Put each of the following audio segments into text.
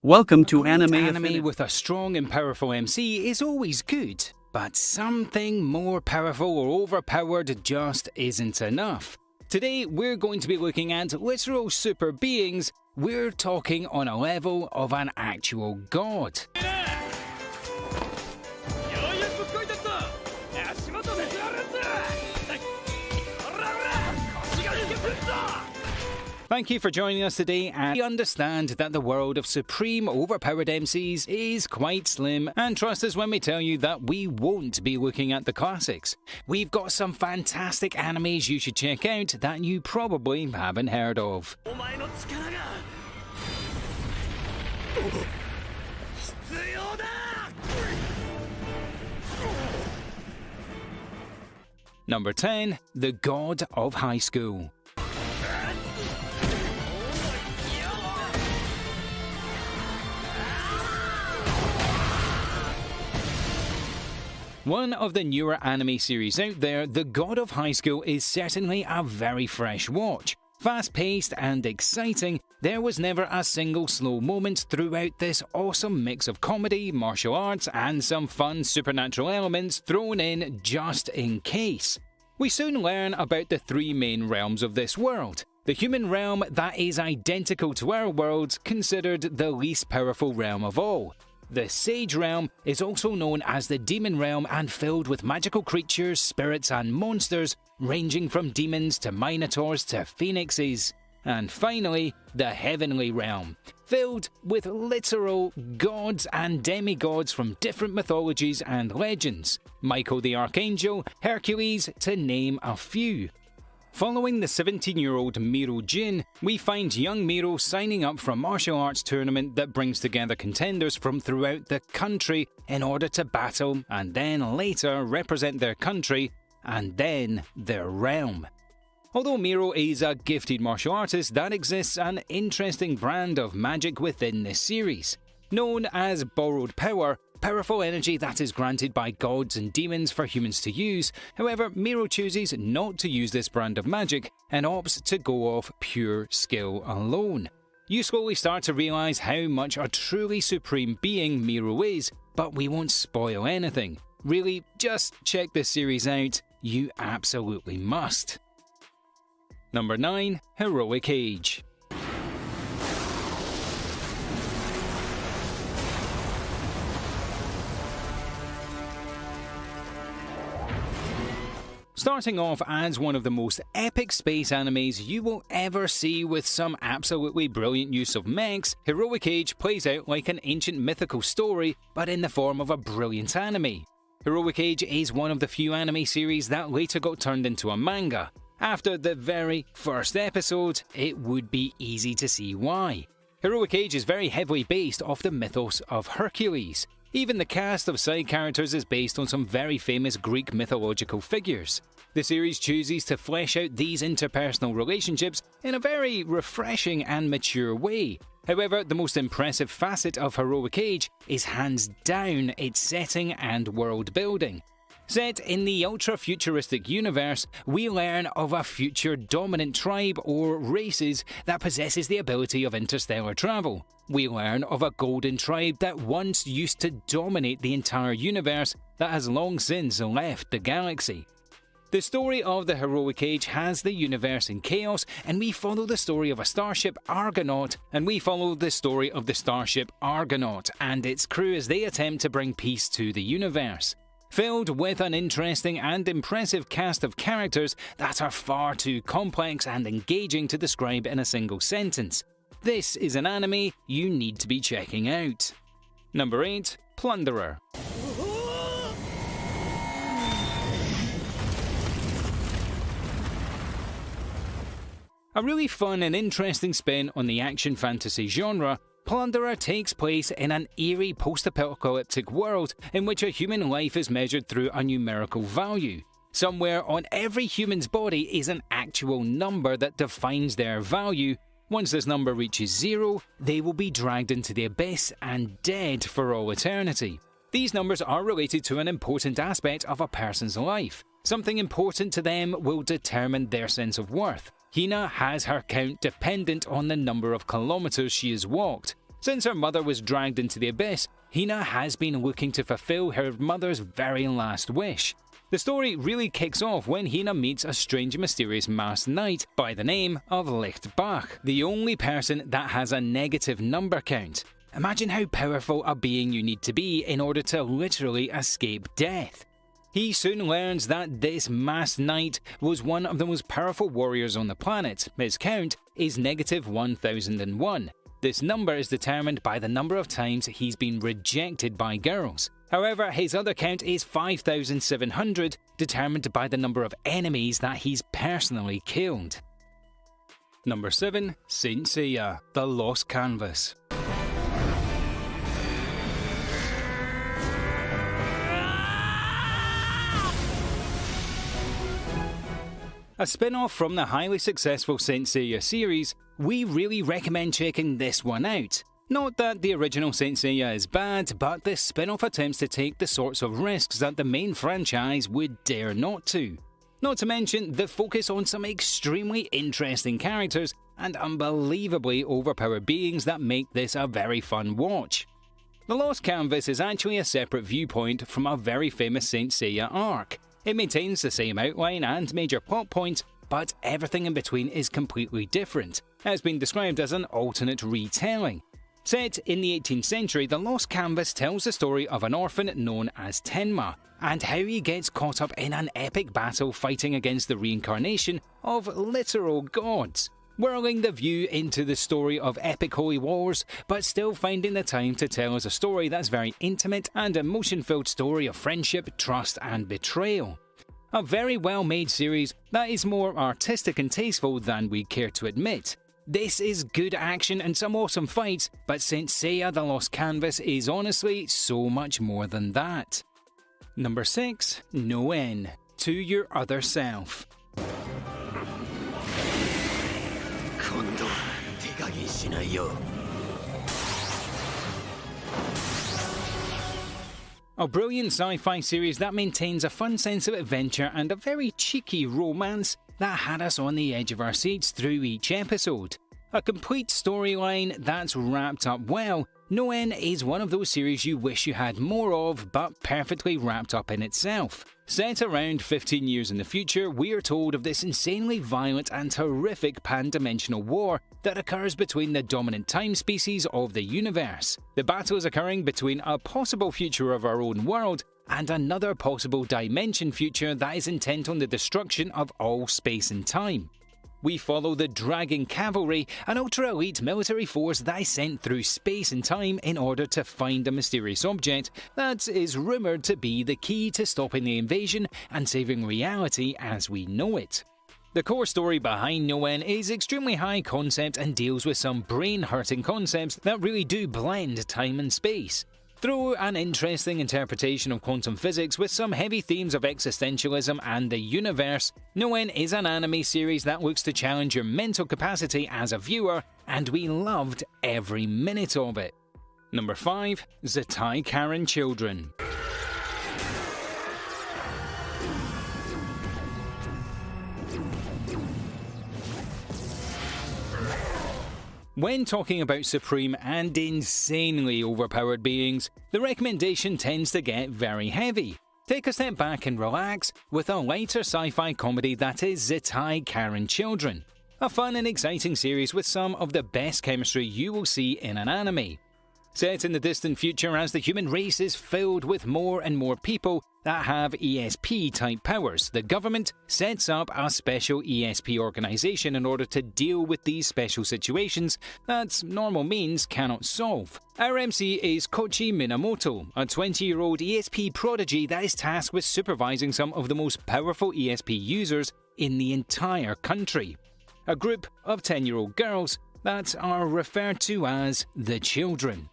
Welcome to Anime Anime with a strong and powerful MC is always good, but something more powerful or overpowered just isn't enough. Today we're going to be looking at literal super beings. We're talking on a level of an actual god. Thank you for joining us today, and we understand that the world of supreme overpowered MCs is quite slim, and trust us when we tell you that we won't be looking at the classics. We've got some fantastic animes you should check out that you probably haven't heard of. Number 10. The God of High School. One of the newer anime series out there, The God of High School is certainly a very fresh watch. Fast-paced and exciting, there was never a single slow moment throughout this awesome mix of comedy, martial arts, and some fun supernatural elements thrown in just in case. We soon learn about the three main realms of this world. The human realm that is identical to our world, considered the least powerful realm of all. The Sage Realm is also known as the Demon Realm and filled with magical creatures, spirits and monsters ranging from demons to minotaurs to phoenixes. And finally, the Heavenly Realm, filled with literal gods and demigods from different mythologies and legends. Michael the Archangel, Hercules, to name a few. Following the 17-year-old Miro Jin, we find young Miro signing up for a martial arts tournament that brings together contenders from throughout the country in order to battle and then later represent their country and then their realm. Although Miro is a gifted martial artist, there exists an interesting brand of magic within this series. Known as borrowed power, powerful energy that is granted by gods and demons for humans to use. However, Miro chooses not to use this brand of magic and opts to go off pure skill alone. You slowly start to realise how much a truly supreme being Miro is, but we won't spoil anything. Really, just check this series out, you absolutely must. Number 9. Heroic Age. Starting off as one of the most epic space animes you will ever see with some absolutely brilliant use of mechs, Heroic Age plays out like an ancient mythical story, but in the form of a brilliant anime. Heroic Age is one of the few anime series that later got turned into a manga. After the very first episode, it would be easy to see why. Heroic Age is very heavily based off the mythos of Hercules. Even the cast of side characters is based on some very famous Greek mythological figures. The series chooses to flesh out these interpersonal relationships in a very refreshing and mature way. However, the most impressive facet of Heroic Age is hands down its setting and world building. Set in the ultra-futuristic universe, we learn of a future dominant tribe or races that possesses the ability of interstellar travel. We learn of a golden tribe that once used to dominate the entire universe that has long since left the galaxy. The story of the Heroic Age has the universe in chaos, and we follow the story of a starship Argonaut, and its crew as they attempt to bring peace to the universe. Filled with an interesting and impressive cast of characters that are far too complex and engaging to describe in a single sentence. This is an anime you need to be checking out. Number 8. Plunderer. A really fun and interesting spin on the action fantasy genre, Plunderer takes place in an eerie post-apocalyptic world in which a human life is measured through a numerical value. Somewhere on every human's body is an actual number that defines their value. Once this number reaches 0, they will be dragged into the abyss and dead for all eternity. These numbers are related to an important aspect of a person's life. Something important to them will determine their sense of worth. Hina has her count dependent on the number of kilometers she has walked. Since her mother was dragged into the abyss, Hina has been looking to fulfill her mother's very last wish. The story really kicks off when Hina meets a strange and mysterious masked knight by the name of Lichtbach, the only person that has a negative number count. Imagine how powerful a being you need to be in order to literally escape death. He soon learns that this masked knight was one of the most powerful warriors on the planet. His count is negative 1001. This number is determined by the number of times he's been rejected by girls. However, his other count is 5,700, determined by the number of enemies that he's personally killed. Number 7. Saint Seiya, The Lost Canvas. A spin-off from the highly successful Saint Seiya series, we really recommend checking this one out. Not that the original Saint Seiya is bad, but this spin-off attempts to take the sorts of risks that the main franchise would dare not to. Not to mention the focus on some extremely interesting characters and unbelievably overpowered beings that make this a very fun watch. The Lost Canvas is actually a separate viewpoint from a very famous Saint Seiya arc. It maintains the same outline and major plot points, but everything in between is completely different. It has been described as an alternate retelling. Set in the 18th century, The Lost Canvas tells the story of an orphan known as Tenma, and how he gets caught up in an epic battle fighting against the reincarnation of literal gods, whirling the view into the story of epic holy wars, but still finding the time to tell us a story that's very intimate and emotion-filled story of friendship, trust and betrayal. A very well-made series that is more artistic and tasteful than we care to admit. This is good action and some awesome fights, but Saint Seiya The Lost Canvas is honestly so much more than that. Number 6. No N, To Your Other Self. A brilliant sci-fi series that maintains a fun sense of adventure and a very cheeky romance that had us on the edge of our seats through each episode. A complete storyline that's wrapped up well. No N is one of those series you wish you had more of, but perfectly wrapped up in itself. Set around 15 years in the future, we are told of this insanely violent and horrific pan-dimensional war that occurs between the dominant time species of the universe. The battle is occurring between a possible future of our own world and another possible dimension future that is intent on the destruction of all space and time. We follow the Dragon Cavalry, an ultra-elite military force that is sent through space and time in order to find a mysterious object that is rumoured to be the key to stopping the invasion and saving reality as we know it. The core story behind No N is extremely high concept and deals with some brain-hurting concepts that really do blend time and space. Through an interesting interpretation of quantum physics with some heavy themes of existentialism and the universe, No N is an anime series that looks to challenge your mental capacity as a viewer, and we loved every minute of it. Number 5. Zatai Karen Children. When talking about supreme and insanely overpowered beings, the recommendation tends to get very heavy. Take a step back and relax with a lighter sci-fi comedy that is Zatai Karen Children. A fun and exciting series with some of the best chemistry you will see in an anime. Set in the distant future as the human race is filled with more and more people that have ESP-type powers, the government sets up a special ESP organization in order to deal with these special situations that normal means cannot solve. Our MC is Kochi Minamoto, a 20-year-old ESP prodigy that is tasked with supervising some of the most powerful ESP users in the entire country. A group of 10-year-old girls that are referred to as the Children.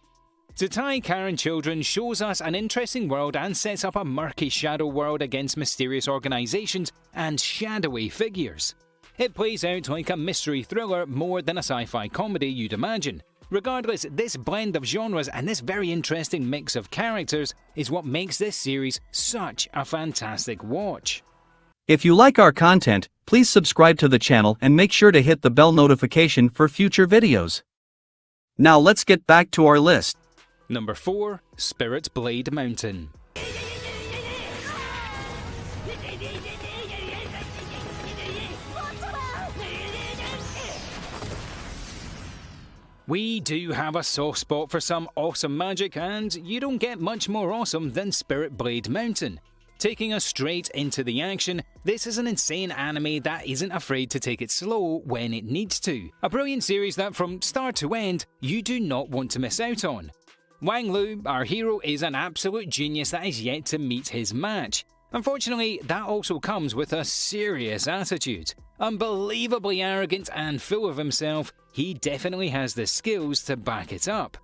Zatai Karen Children shows us an interesting world and sets up a murky shadow world against mysterious organizations and shadowy figures. It plays out like a mystery thriller more than a sci-fi comedy you'd imagine. Regardless, this blend of genres and this very interesting mix of characters is what makes this series such a fantastic watch. If you like our content, please subscribe to the channel and make sure to hit the bell notification for future videos. Now let's get back to our list. Number 4. Spirit Blade Mountain. We do have a soft spot for some awesome magic, and you don't get much more awesome than Spirit Blade Mountain. Taking us straight into the action, this is an insane anime that isn't afraid to take it slow when it needs to. A brilliant series that from start to end, you do not want to miss out on. Wang Lu, our hero, is an absolute genius that is yet to meet his match. Unfortunately, that also comes with a serious attitude. Unbelievably arrogant and full of himself, he definitely has the skills to back it up.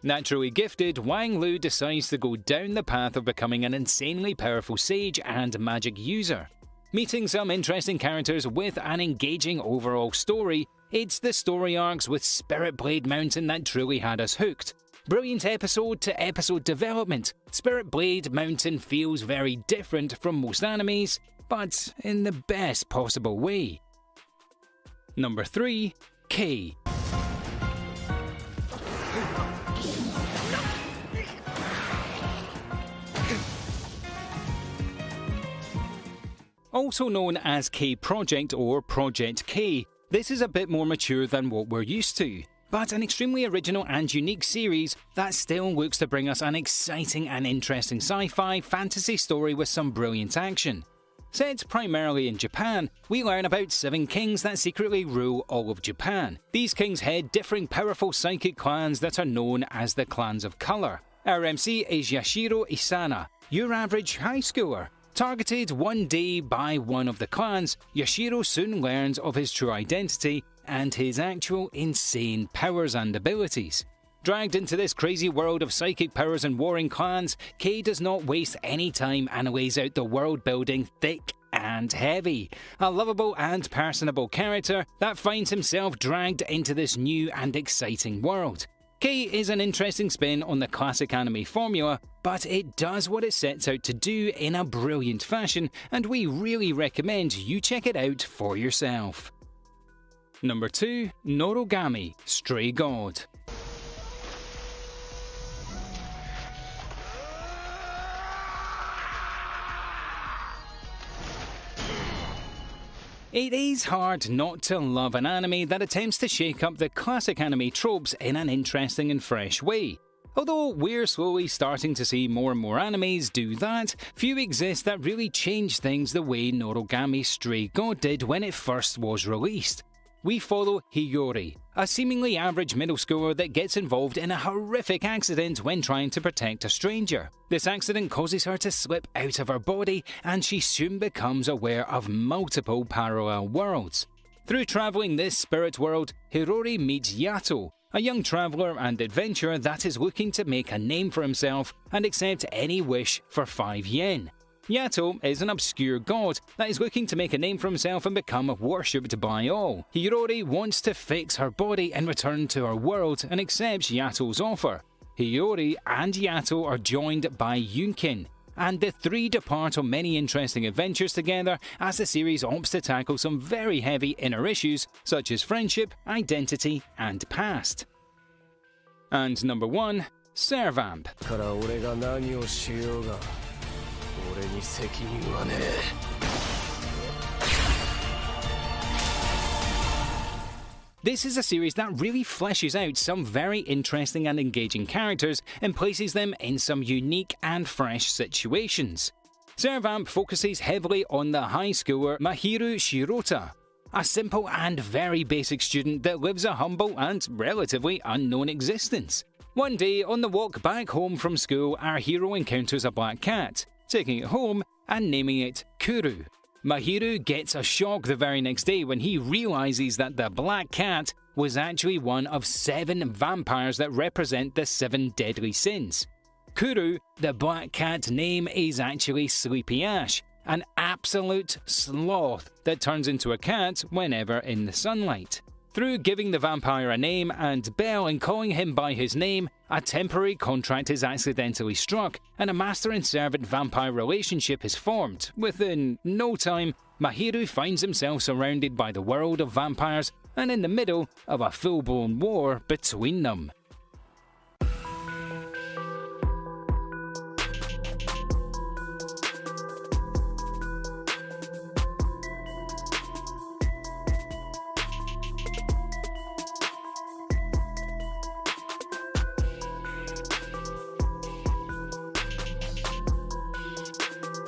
Naturally gifted, Wang Lu decides to go down the path of becoming an insanely powerful sage and magic user. Meeting some interesting characters with an engaging overall story, it's the story arcs with Spirit Blade Mountain that truly had us hooked. Brilliant episode-to-episode development, Spirit Blade Mountain feels very different from most animes, but in the best possible way. Number 3. K. Also known as K Project or Project K, this is a bit more mature than what we're used to, but an extremely original and unique series that still looks to bring us an exciting and interesting sci-fi fantasy story with some brilliant action. Set primarily in Japan, we learn about 7 kings that secretly rule all of Japan. These kings head differing powerful psychic clans that are known as the Clans of Color. Our MC is Yashiro Isana, your average high schooler. Targeted one day by one of the clans, Yashiro soon learns of his true identity and his actual insane powers and abilities. Dragged into this crazy world of psychic powers and warring clans, Kei does not waste any time and lays out the world building thick and heavy. A lovable and personable character that finds himself dragged into this new and exciting world. Kei is an interesting spin on the classic anime formula, but it does what it sets out to do in a brilliant fashion, and we really recommend you check it out for yourself. Number 2. Norogami, Stray God. It is hard not to love an anime that attempts to shake up the classic anime tropes in an interesting and fresh way. Although we're slowly starting to see more and more animes do that, few exist that really change things the way Norogami Stray God did when it first was released. We follow Hiyori, a seemingly average middle schooler that gets involved in a horrific accident when trying to protect a stranger. This accident causes her to slip out of her body, and she soon becomes aware of multiple parallel worlds. Through travelling this spirit world, Hiyori meets Yato, a young traveller and adventurer that is looking to make a name for himself and accept any wish for 5 yen. Yato is an obscure god that is looking to make a name for himself and become worshipped by all. Hiyori wants to fix her body and return to her world and accepts Yato's offer. Hiyori and Yato are joined by Yunkin, and the three depart on many interesting adventures together as the series opts to tackle some very heavy inner issues such as friendship, identity, and past. And number 1, Servamp. 俺に責任はねえ。 This is a series that really fleshes out some very interesting and engaging characters and places them in some unique and fresh situations. Servamp focuses heavily on the high schooler Mahiru Shirota, a simple and very basic student that lives a humble and relatively unknown existence. One day, on the walk back home from school, our hero encounters a black cat, taking it home and naming it Kuru. Mahiru gets a shock the very next day when he realizes that the black cat was actually one of 7 vampires that represent the 7 deadly sins. Kuru, the black cat's name, is actually Sleepy Ash, an absolute sloth that turns into a cat whenever in the sunlight. Through giving the vampire a name and bell and calling him by his name, a temporary contract is accidentally struck and a master and servant vampire relationship is formed. Within no time, Mahiru finds himself surrounded by the world of vampires and in the middle of a full-blown war between them.